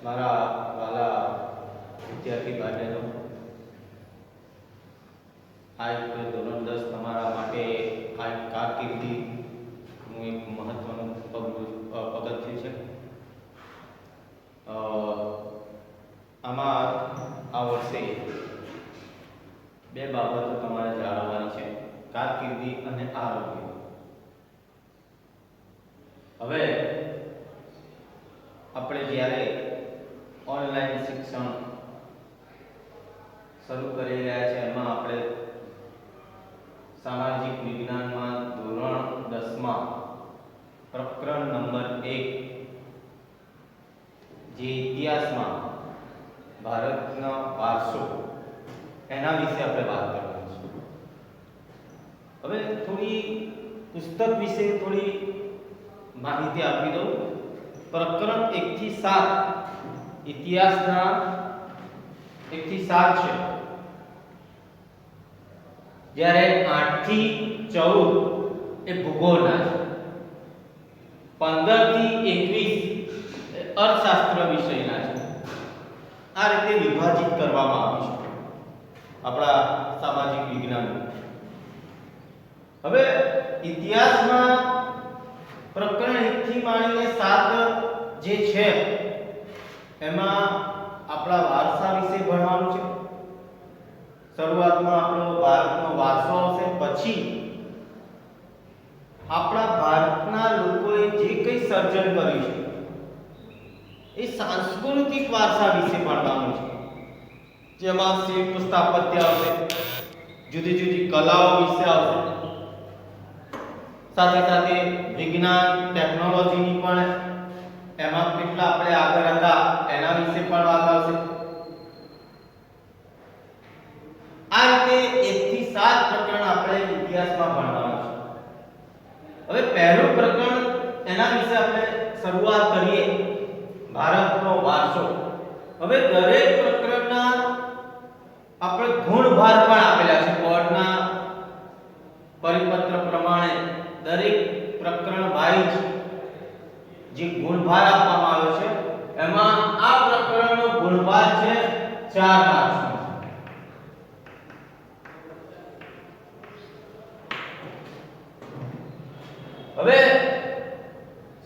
મારા વાલા વિદ્યાર્થી ભાઈ બહેનો, આ એક ધોરણ 10 તમારા માટે આ એક કારકિર્દીનું એક મહત્વનું પગથિયું છે. આમાં આ વર્ષે બે બાબતો તમારે જાણવાની છે: કારકિર્દી અને આરોગ્ય. હવે આપણે જ્યારે ઓનલાઈન શિક્ષણ શરૂ કરી રહ્યા છે, એમાં આપણે સામાજિક વિજ્ઞાનમાં ધોરણ 10 માં પ્રકરણ નંબર 1 જે ઇતિહાસમાં ભારતનો વારસો એના વિશે આપણે વાત કરવાની છે. હવે થોડી પુસ્તક વિશે થોડી માહિતી આપી દઉં. પ્રકરણ 1 થી 7 ઇતિહાસના 1 થી 7 છે, જ્યારે 8 થી 14 એ ભૂગોળના છે, 15 થી 21 એ અર્થશાસ્ત્ર વિષયના છે. આ રીતે વિભાજિત કરવામાં આવ્યું છે આપણા સામાજિક વિજ્ઞાન. હવે ઇતિહાસમાં પ્રકરણ 1 થી માંડીને 7 જે છે એમાં આપણા વારસા વિશે ભણવાનું છે. શરૂઆતમાં આપણો ભારતનો વારસો આવશે, પછી આપણા ભારતના લોકોએ જે કંઈ સર્જન કર્યું છે એ સાંસ્કૃતિક વારસા વિશે ભણવાનું છે, જેમાં શિલ્પ સ્થાપત્ય આવશે, જુદી જુદી કલાઓ વિશે આવશે, સાથે સાથે વિજ્ઞાન ટેકનોલોજીની પણ એમાં કેટલા આપણે આગળ હતા એના વિશે પણ વાત આવશે. આ રીતે 1 થી 7 પ્રકરણ આપણે ઇતિહાસમાં ભણવાનું છે. હવે પહેલું પ્રકરણ એના વિશે આપણે શરૂઆત કરીએ, ભારતનો વારસો. હવે દરેક પ્રકરણના આપણે ગુણભાર પણ આપેલા છે. બોર્ડના પરિપત્ર પ્રમાણે દરેક પ્રકરણ વાઇઝ જે ગુણભાર આપવામાં આવ્યો છે, એમાં આ પ્રકરણનો ગુણભાર છે 4 માર્ક્સનો. હવે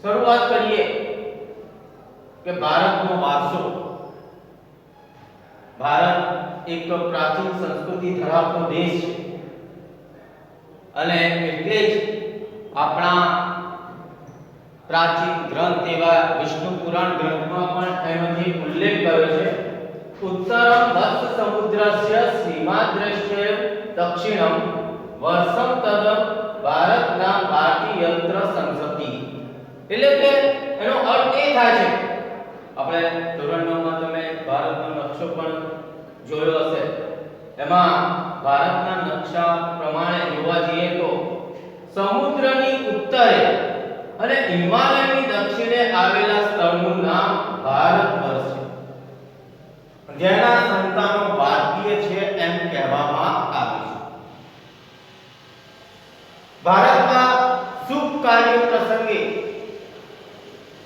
શરૂઆત કરીએ કે ભારતનો વારસો. ભારત એક પ્રાચીન સંસ્કૃતિ ધરાવતો દેશ છે, અને એટલે જ આપણા પ્રાચીન ગ્રંથ એવા વિષ્ણુ પુરાણ ગ્રંથમાં પણ એનો જે ઉલ્લેખ કર્યો છે, ઉત્તરમ વત્સ સમુદ્રસ્ય સીમાદ્રશ્ય દક્ષિણમ વર્ષમ તદ ભારતના ભારતીયત્ર સંસતિ. એટલે કે એનો અર્થ એ થાય છે, આપણે ધોરણ 9 માં તમે ભારતનો નકશો પણ જોયો હશે, એમાં ભારતના નકશા પ્રમાણે જોવા જઈએ તો સમુદ્રની ઉત્તરે અને હિમાલયની દક્ષિણે આવેલા સ્થળનું નામ ભારત વર્ષ છે, જેના સંતાનો ભારતીય છે એમ કહેવામાં આવે છે. ભારતમાં શુભ કાર્ય પ્રસંગે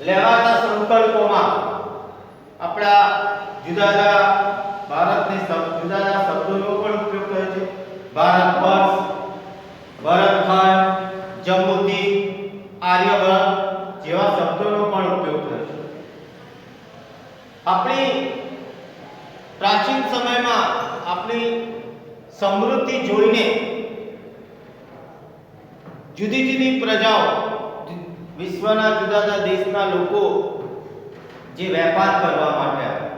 લેવાતા સંકલ્પોમાં આપણા જુદા જુદા ભારતની જુદા જુદા શબ્દોનો પણ ઉપયોગ થાય છે. ભારત વર્ષ, ભરતખંડ, જંબુદ્વીપ, આર્યભટ્ટ જેવા શબ્દોનો પણ ઉપયોગ થાય છે. આપણી પ્રાચીન સમયમાં આપણી સમૃદ્ધિ જોઈને જુદી જુદી પ્રજાઓ, વિશ્વના જુદા જુદા દેશના લોકો જે વેપાર કરવા માટે આવ્યા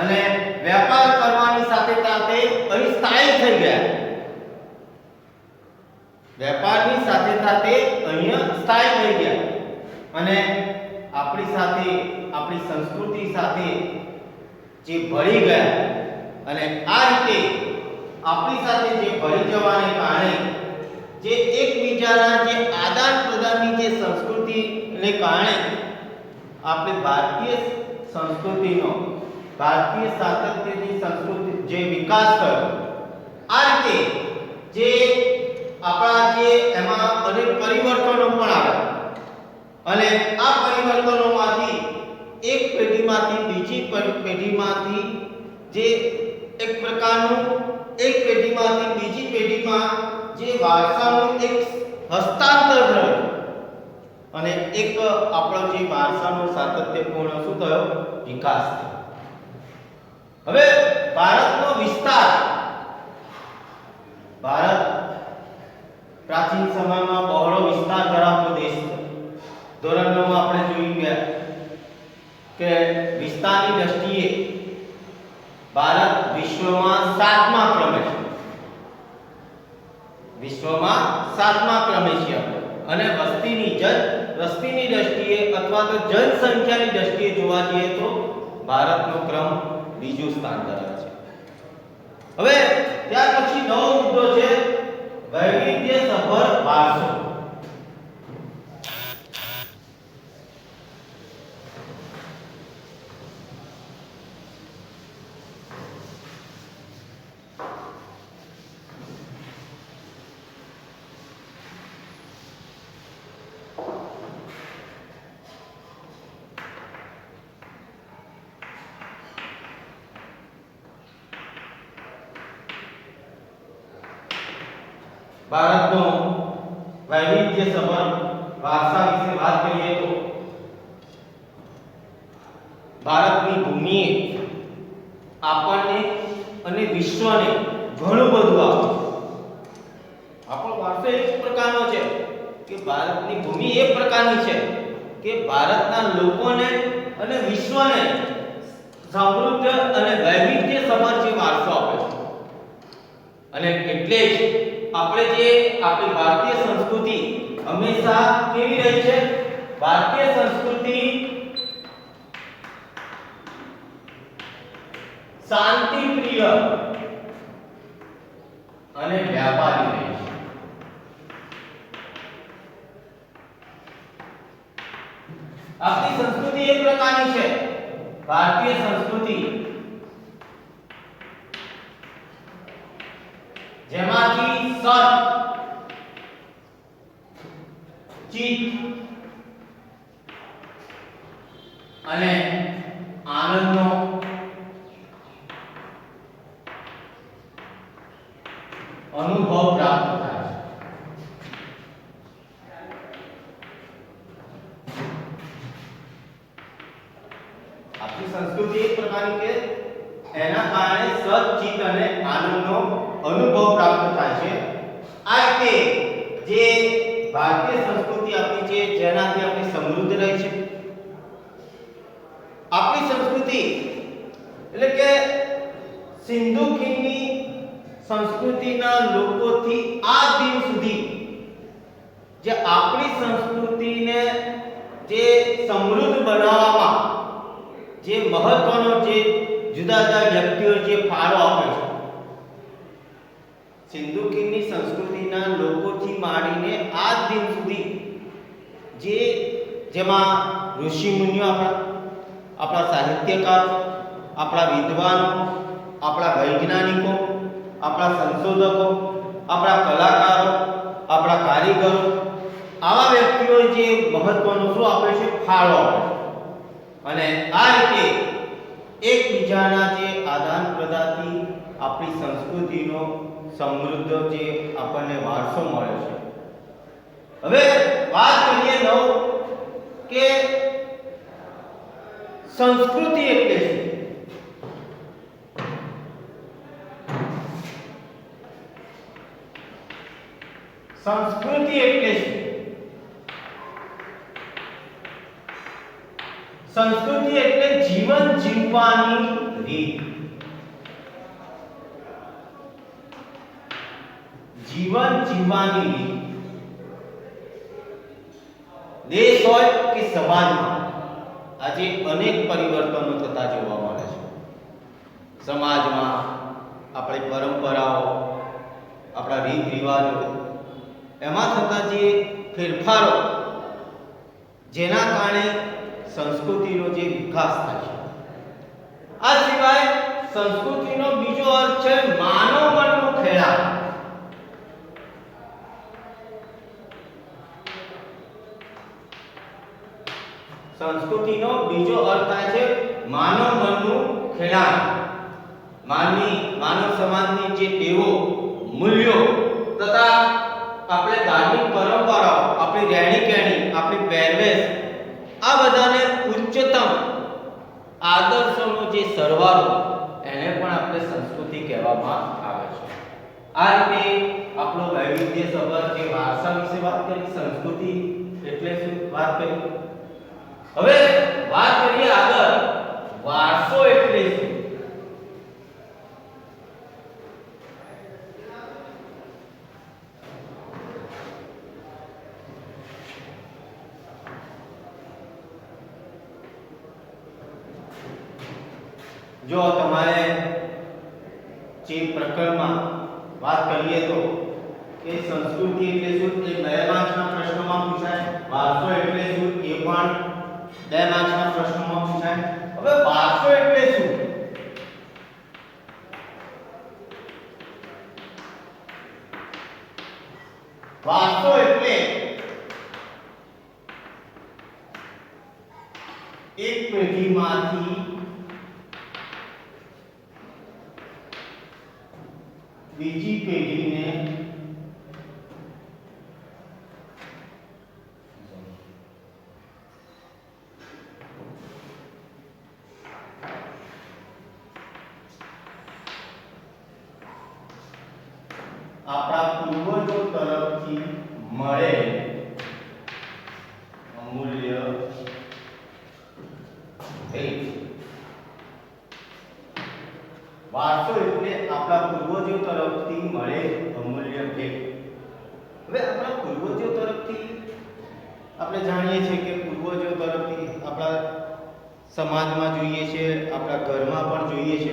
અને વેપાર કરવાની સાથે સાથે અહીં સ્થાયી થઈ ગયા. વેપારની સાથે સાથે અહીંયા સ્થાયી થઈ ગયા અને આપણી સાથે, આપણી સંસ્કૃતિ સાથે જે ભળી ગયા, અને આ રીતે આપણી સાથે જે ભળી જવાને કારણે જે એકબીજાના જે આદાન પ્રદાનની જે સંસ્કૃતિને કારણે આપણે ભારતીય સંસ્કૃતિનો, ભારતીય સાતત્યની સંસ્કૃતિ જે વિકાસ થયો, આ રીતે જે આપણા જે એમાં અનેક પરિવર્તનો પણ આવ્યા, અને આ પરિવર્તનોમાંથી એક પેઢીમાં પેઢીમાંથી જે એક પ્રકારનું એક પેઢીમાંથી બીજી પેઢીમાં જે વારસાનું એક હસ્તાંતર થયું અને એક આપણો જે વારસાનો સાતત્યપૂર્ણ શું થયો વિકાસ થયો. હવે ભારતનો વિસ્તાર, ભારત પ્રાચીન સમયમાં બહોળો વિસ્તાર ધરાવતો દેશ છે. ધોરણ 9 માં આપણે જોઈ ગયા કે વિસ્તારની દ્રષ્ટિએ ભારત વિશ્વમાં 7મા ક્રમે છે. વિશ્વમાં 7મા ક્રમે છે અને વસ્તીની દ્રષ્ટિએ અથવા તો જનસંખ્યાની દ્રષ્ટિએ જોવા જઈએ તો ભારતનો ક્રમ બીજું સ્થાન ધરાવે છે. હવે ત્યાર પછી નવો મુદ્દો છે વૈવિધ્યસભર વારસો. ભારતનો વૈવિધ્યસભર વારસા વિશે વાત કરીએ તો ભારતની ભૂમિએ આપણને અને વિશ્વને ઘણું બધું આપ્યું. આપણો વારસો એક પ્રકારનો છે કે ભારતની ભૂમિ એક પ્રકારની છે કે ભારતના લોકોને અને વિશ્વને સમૃદ્ધ અને વૈવિધ્યસભર જે વારસો આપે છે. અને એટલે જ આપણે જે આપણી ભારતીય સંસ્કૃતિ હંમેશા કેવી રહી છે? ભારતીય સંસ્કૃતિ શાંતિપ્રિય અને વ્યાપારી રહી છે. આપણી સંસ્કૃતિ એક પ્રકારની છે, ભારતીય સંસ્કૃતિ, જેમાંથી સત, ચિત્ત અને આનંદનો અનુભવ પ્રાપ્ત થાય છે. આપણી સંસ્કૃતિ એક પ્રકારની કે એના કારણે સત, ચિત્ત અને આનંદનો અનુભવ પ્રાપ્ત થાય છે. આ રીતે જે ભારતીય સંસ્કૃતિ આપણી છે જેનાથી આપણે સમૃદ્ધ રહી છે. આપણી સંસ્કૃતિ એટલે કે સિંધુ ખીણની સંસ્કૃતિના લોકોથી આ દિન સુધી જે આપણી સંસ્કૃતિને જે સમૃદ્ધ બનાવવામાં જે મહત્વનો જે જુદા જુદા વ્યક્તિઓ જે ફાળો આપે છે, સિંધુ ખીણની સંસ્કૃતિના લોકોથી માંડીને આજ દિન સુધી જેમાં ઋષિ મુનિઓ, આપણા સાહિત્યકારો, આપણા વિદ્વાનો, આપણા વૈજ્ઞાનિકો, આપણા સંશોધકો, આપણા કલાકારો, આપણા કારીગરો, આવા વ્યક્તિઓ જે મહત્વનો શું આપે છે? ફાળો આપે છે. અને આ રીતે એકબીજાના જે આદાન પ્રદાનથી આપણી સંસ્કૃતિનો સમૃદ્ધ જે આપણને વારસો મળે છે. હવે વાત કરીએ કે સંસ્કૃતિ એટલે શું? સંસ્કૃતિ એટલે શું? સંસ્કૃતિ એટલે જીવન જીવવાની રીત. જીવન જીવવાની રીત. દેશ હોય કે સમાજમાં આજે અનેક પરિવર્તનો થતા જોવા મળે છે. સમાજમાં આપણી પરંપરાઓ, આપણા રીત રિવાજો, એમાં થતા જે ફેરફારો, જેના કારણે સંસ્કૃતિનો જે વિકાસ થાય છે. આ સિવાય સંસ્કૃતિનો બીજો અર્થ છે માનવ મનનું ખેડાણ. સંસ્કૃતિનો બીજો અર્થ થાય છે માનવ મનનું ખેડાણ, માનવ સમાજની જે ટેવો, મૂલ્યો તથા આપણે ધાર્મિક પરંપરાઓ, આપણી રહેણી કહેણી, આપણી પહેરવેશ, આ બધાને ઉચ્ચતમ આદર્શોનો જે સરવાળો, એને પણ આપણે સંસ્કૃતિ કહેવામાં આવે છે. આ રીતે આપણો વૈવિધ્યસભર જે વારસા વિશે વાત કરી, સંસ્કૃતિ એટલે શું વાત કરી. હવે વાત કરીએ આગળ વારસો એટલે શું. જો તમારે જે પ્રકરણમાં વાત કરીએ તો કે સંસ્કૃતિ એટલે શું, એ 2 માર્ક્સના પ્રશ્નોમાં પૂછાય. વારસો એટલે શું, એ પણ 2 માર્ક્સના પ્રશ્નોમાં પૂછાય. હવે વારસો એટલે શું? વારસો એટલે એક પેઢીમાંથી બીજી પેઢીને આપણા પૂર્વજો તરફથી મળે અમૂલ્ય ભેટ. વારસો એટલે આપણા પૂર્વજો તરફથી મળે અમૂલ્ય ભેટ. હવે આપણા પૂર્વજો તરફથી આપણે જાણીએ છીએ કે પૂર્વજો તરફથી આપણા સમાજમાં જોઈએ છે, આપણા ઘરમાં પણ જોઈએ છે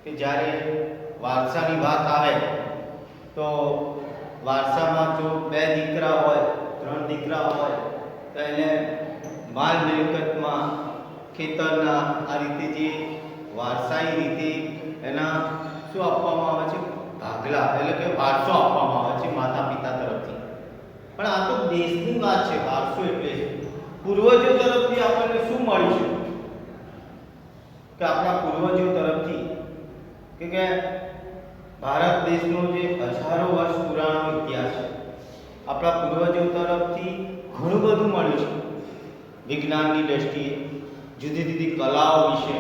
કે જ્યારે વારસાની વાત આવે તો વારસામાં જો 2 દીકરા હોય, 3 દીકરા હોય તો એને માલ મિલકતમાં, ખેતરના આ રીતે જે વારસાઈ રીતે એના શું આપવામાં આવે છે, ભાગલા એટલે કે વારસો આપવામાં આવે છે માતા પિતા તરફથી. પણ આ તો દેશની વાત છે. વારસો એટલે પૂર્વજો તરફથી આપણને શું મળ્યું છે કે આપણા પૂર્વજો તરફથી કે ભારત દેશનો જે હજારો વર્ષ પુરાણો ઇતિહાસ છે, આપણા પૂર્વજો તરફથી ઘણું બધું મળ્યું છે. વિજ્ઞાનની દ્રષ્ટિએ, જુદી જુદી કલાઓ વિશે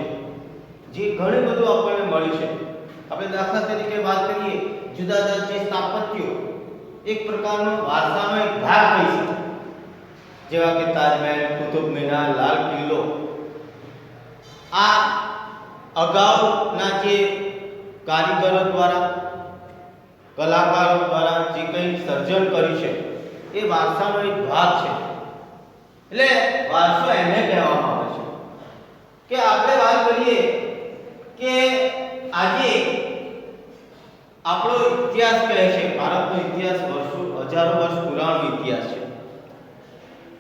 જે ઘણું બધું આપણને મળ્યું છે. આપણે દાખલા તરીકે વાત કરીએ, જુદા જુદા જે સ્થાપત્યો એક પ્રકારનો વારસાનો એક ભાગ કહી શકાય, જેવા કે તાજમહેલ, કુતુબ મિનાર, લાલ કિલ્લો. આ અગાઉના જે કારીગરો દ્વારા, કલાકારો દ્વારા જે કંઈ સર્જન કર્યું છે એ વારસાનો એક ભાગ છે. એટલે વારસો એને કહેવામાં આવે છે કે આપણે વાત કરીએ કે આજે આપણો ઇતિહાસ કહે છે, ભારતનો ઇતિહાસ હજારો વર્ષ પુરાણો ઇતિહાસ છે.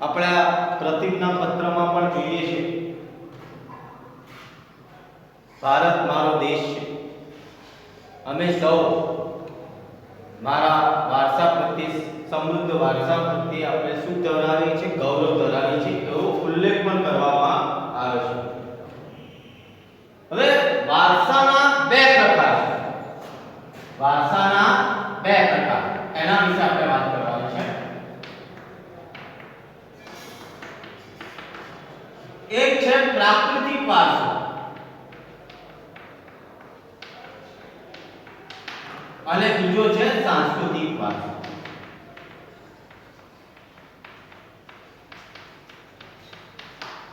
આપણા પ્રતિજ્ઞા પત્રમાં પણ જોઈએ છે, ભારત મારો દેશ છે, અમે સૌ મારા વારસા પ્રત્યે, સમૃદ્ધ વારસા પ્રત્યે આપણે શું ધરાવીએ છીએ, ગૌરવ ધરાવીએ છીએ, એવો ઉલ્લેખ પણ કરવામાં આવે છે. હવે વારસાના 2 પ્રકાર છે. વારસાના 2 પ્રકાર, એના વિશે આપણે વાત કરવાની છે. એક છે પ્રાકૃતિક વારસો અને બીજો છે સાંસ્કૃતિક વારસો.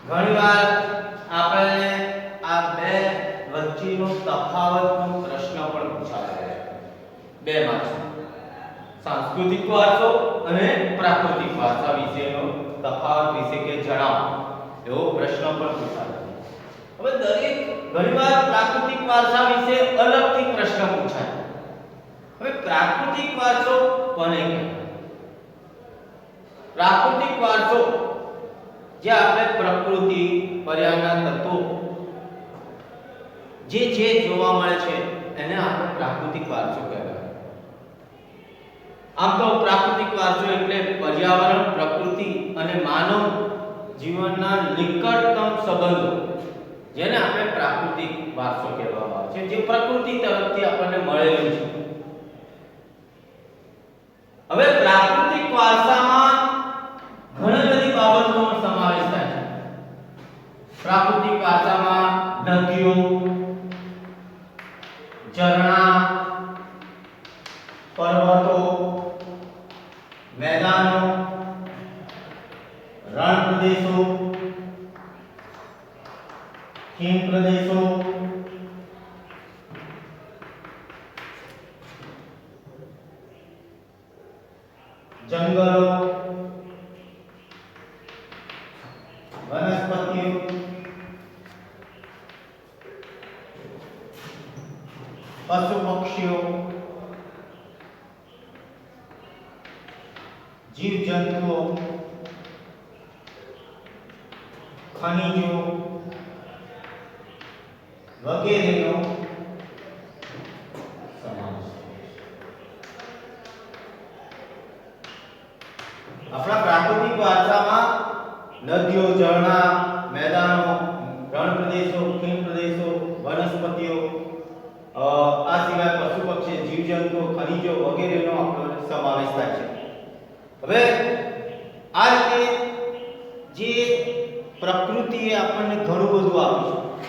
ઘણીવાર આપણે આ 2 વચ્ચેનો તફાવતનો પ્રશ્ન પણ પૂછાય છે 2 માર્ક્સ. સાંસ્કૃતિક વારસો અને પ્રાકૃતિક વારસા વિશેનો તફાવત વિશે કે જણાવો, એવો પ્રશ્ન પણ પૂછાય છે. હવે દરેક ઘણીવાર પ્રાકૃતિક વારસા વિશે અલગથી પ્રશ્ન પૂછાય. હવે પ્રાકૃતિક વારસો કોને કહેવાય? પ્રાકૃતિક વારસો જે આપણે પ્રકૃતિ, પર્યાવરણના તત્વો જે જે જોવા મળે છે એને આપણે પ્રાકૃતિક વારસો કહેવાય. આમ તો પ્રાકૃતિક વારસો એટલે પર્યાવરણ, પ્રકૃતિ અને માનવ જીવનના નિકટતમ સંબંધો જેને આપણે પ્રાકૃતિક વારસો કહેવામાં આવે છે, જે પ્રકૃતિ તરફથી આપણને મળેલું છે. હવે પ્રાકૃતિક વારસામાં ઘણી બધી બાબતોનો સમાવેશ થાય છે. પ્રાકૃતિક વારસામાં નદીઓ, ઝરણા, પર્વતો, મેદાનો, રણ પ્રદેશો, ખીણ પ્રદેશો, જંગલો, વનસ્પતિઓ, પશુ પક્ષીઓ, જીવ જંતુઓ, ખનિજો વગેરેનો સમાવેશ. આપણા પ્રાકૃતિક વારસામાં નદીઓ, ઝરણા, મેદાનો, રણ પ્રદેશો, ખીણ પ્રદેશો, વનસ્પતિઓ, આ સિવાય પશુ પક્ષી, જીવજંતુઓ, ખનિજો વગેરેનો આપણો સમાવેશ થાય છે. હવે આ રીતે જે પ્રકૃતિએ આપણને ઘણું બધું આપ્યું છે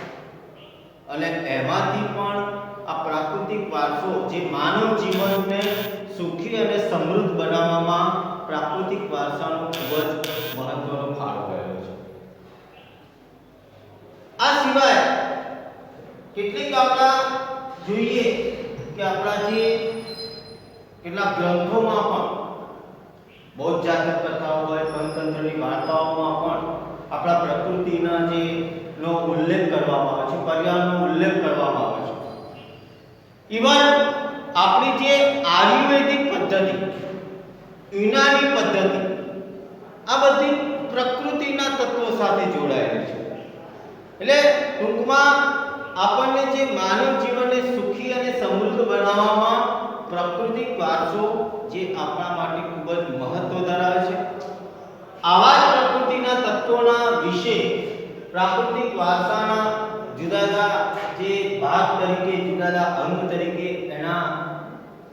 અને એમાંથી પણ આ પ્રાકૃતિક વારસો જે માનવ જીવનને સુખી અને સમૃદ્ધ બનાવવામાં પ્રાકૃતિક વારસાનો ખૂબ જ મહત્વનો ફાળો રહ્યો છે. આ સિવાય કેટલીક આપણા જોઈએ કે આપણા જે કેટલાક ગ્રંથોમાં પણ બૌદ્ધ જાતક કથાઓ હોય, પંચતંત્રની વાર્તાઓમાં પણ આપણા પ્રકૃતિના જે નો ઉલ્લેખ કરવામાં આવે છે, પર્યાવરણનો ઉલ્લેખ કરવામાં આવે છે. ઇવન આપણી જે આયુર્વેદિક પદ્ધતિ, યુનાની પદ્ધતિ, આ બધી પ્રકૃતિના તત્વો સાથે જોડાયેલી છે. એટલે ટૂંકમાં આપણને જે માનવ જીવનને સુખી અને સમૃદ્ધ બનાવવામાં પ્રાકૃતિક વારસો જે આપણા માટે ખૂબ જ મહત્વ ધરાવે છે. આવા જ પ્રકૃતિના તત્વોના વિશે પ્રાકૃતિક વારસાના જુદા જુદા જે ભાગ તરીકે, જુદા જુદા અંગ તરીકે, એના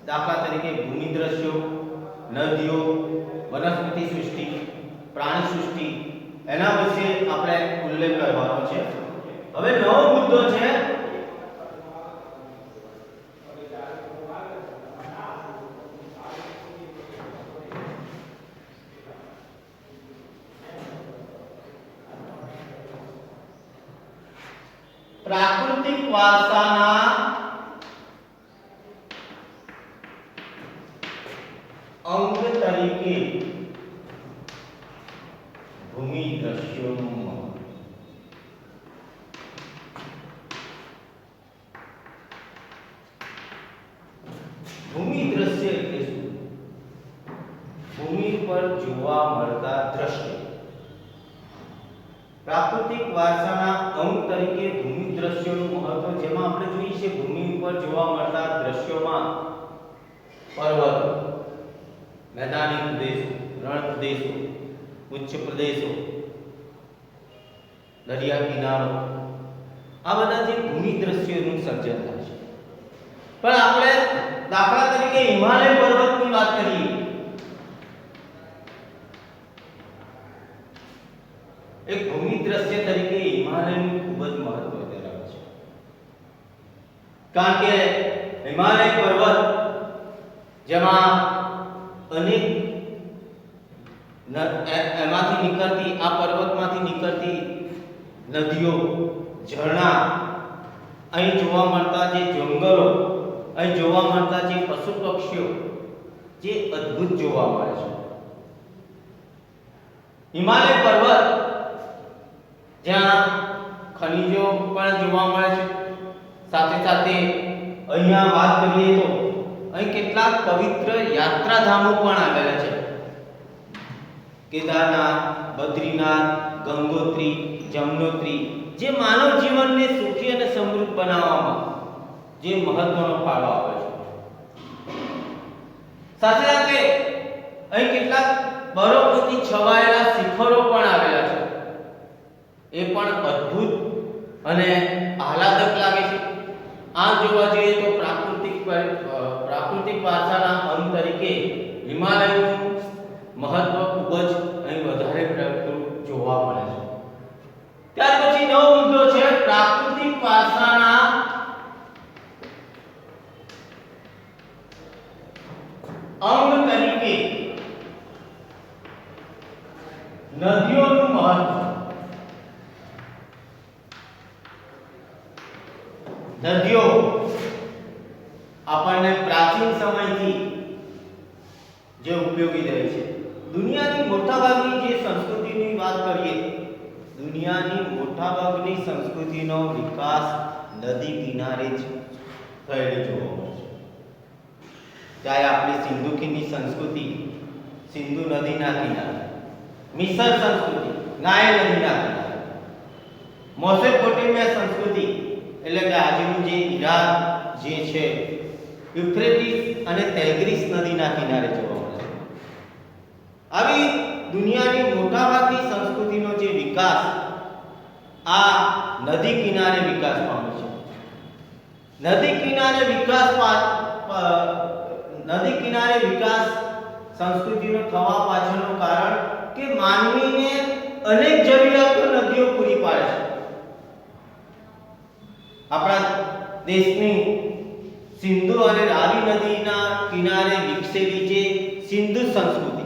દાખલા તરીકે ભૂમિ દ્રશ્યો, નદીઓ, વનસ્પતિ સૃષ્ટિ, પ્રાણી સૃષ્ટિ, એના વિશે આપણે ઉલ્લેખ કરવાનો છે. હવે નવો મુદ્દો છે પ્રાકૃતિક વારસાના અંગ તરીકે ભૂમિ દ્રશ્યોનું મહત્વ. ભૂમિ દ્રશ્ય એટલે શું? ભૂમિ પર જોવા મળતા દ્રશ્ય. પ્રાકૃતિક વારસાના અંગ તરીકે ભૂમિ દ્રશ્યોનું મહત્વ, જેમાં આપણે જોઈએ છે ભૂમિ ઉપર જોવા મળતા દ્રશ્યોમાં પર્વતો, મેદાની પ્રદેશો, રણ પ્રદેશો, ઉચ્ચ પ્રદેશો, દરિયા કિનારો, આ બધા જે ભૂમિ દ્રશ્યોનું સર્જન થાય છે. પણ આપણે દાખલા તરીકે હિમાલય પર્વતની વાત કરીએ, એક ભૂમિ દ્રશ્ય તરીકે હિમાલયનું ખૂબ જ મહત્વ ધરાવે છે. કારણ કે હિમાલય પર્વત જેમાં અનેક એમાંથી નીકળતી, આ પર્વતમાંથી નીકળતી નદીઓ, ઝરણા, અહીં જોવા મળતા જે જંગલો, અહીં જોવા મળતા જે પશુ પક્ષીઓ, જે અદ્ભુત જોવા મળે છે. હિમાલય પર્વત જ્યાં ખનિજો પણ જોવા મળે છે, સાથે સાથે અહીંયા વાત કરીએ તો અહીં કેટલાક પવિત્ર યાત્રાધામો પણ આવેલા છે. કેદારનાથ, બદ્રીનાથ, ગંગોત્રી, જમનોત્રી, જે માનવ જીવનને સુખી અને સમૃદ્ધ બનાવવામાં જે મહત્વનો ફાળો આપે છે. સાથે સાથે અહીં કેટલાક બરફથી છવાયેલા શિખરો પણ આવેલા છે. એ પણ અદ્ભુત અને આહલાદક લાગે છે. આમ જોવા જઈએ તો પ્રાકૃતિક વારસાના અંગ તરીકે હિમાલયનું મહત્વ ખૂબ જ અહીં વધારે પડતું જોવા મળે છે. ત્યાર પછી નવો મુદ્દો છે પ્રાકૃતિક વારસાના અંગ તરીકે નદીઓનું મહત્વ. નદીઓ આપણને પ્રાચીન સમયથી જે ઉપયોગી રહી છે. દુનિયાની મોટાભાગની જે સંસ્કૃતિની વાત કરીએ, દુનિયાની મોટાભાગની સંસ્કૃતિનો વિકાસ નદી કિનારે જ થયેલો જોવા મળે છે. ચાહે આપણી સિંધુ ખીણની સંસ્કૃતિ સિંધુ નદીના કિનારે, મિસર સંસ્કૃતિ નાઇલ નદીના કિનારે, મેસોપોટેમિયા સંસ્કૃતિ એટલે કે આજનું જે ઈરાક જે છે યુફ્રેટીસ અને ટેગ્રીસ નદીના કિનારે જોવા મળે છે. આવી દુનિયાની મોટાભાગની સંસ્કૃતિનો જે વિકાસ આ નદી કિનારે વિકાસ પામે છે. નદી કિનારે વિકાસ સંસ્કૃતિનો થવા પાછળનું કારણ કે માનવીને અનેક જરૂરિયાતો નદીઓ પૂરી પાડે છે. આપણા દેશની સિંધુ અને રાવી નદીના કિનારે વિકસેલી જે સિંધુ સંસ્કૃતિ,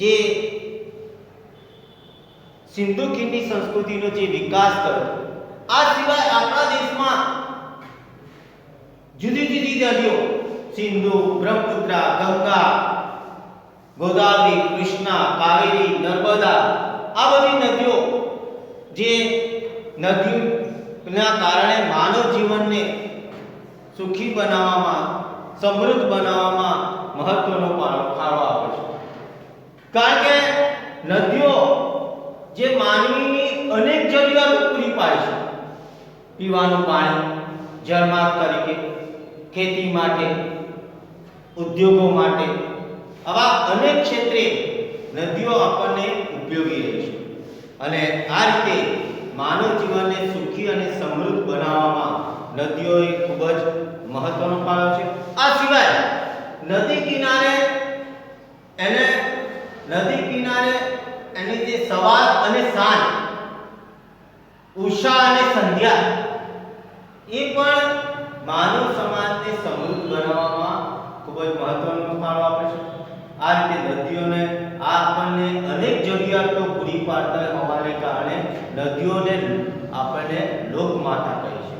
જે સિંધુ ખીણની સંસ્કૃતિનો જે વિકાસ થયો, આ સિવાય આપણા દેશમાં જુદી જુદી નદીઓ સિંધુ, બ્રહ્મપુત્રા, ગંગા, ગોદાવરી, કૃષ્ણા, કાવેરી, નર્મદા આ બધી નદીઓ જે નદીઓના કારણે માનવ જીવનને સુખી બનાવવામાં, સમૃદ્ધ બનાવવામાં મહત્વનો ફાળો આપે છે. કારણ કે નદીઓ જે માનવીની અનેક જરૂરિયાતો પૂરી પાડે છે. પીવાનું પાણી, જળમાર્ગ તરીકે, ખેતી માટે, ઉદ્યોગો માટે, આવા અનેક ક્ષેત્રે નદીઓ આપણને ઉપયોગી રહે છે. અને આ રીતે માનવ જીવનને સુખી અને સમૃદ્ધ બનાવવામાં નદીઓએ ખૂબ જ મહત્વનો ફાળો છે. આ સિવાય નદી કિનારે એની જે સવાર અને સાંજ, ઉષા અને સંધ્યા એ પણ માનવ સમાજને સમૃદ્ધ બનાવવામાં ખૂબ જ મહત્વનો ફાળો આપે છે. આ રીતે નદીઓને આપણને અનેક જરૂરિયાતો પૂરી પાડતા હોવાને કારણે નદીઓને આપણને લોકમાતા કહે છે.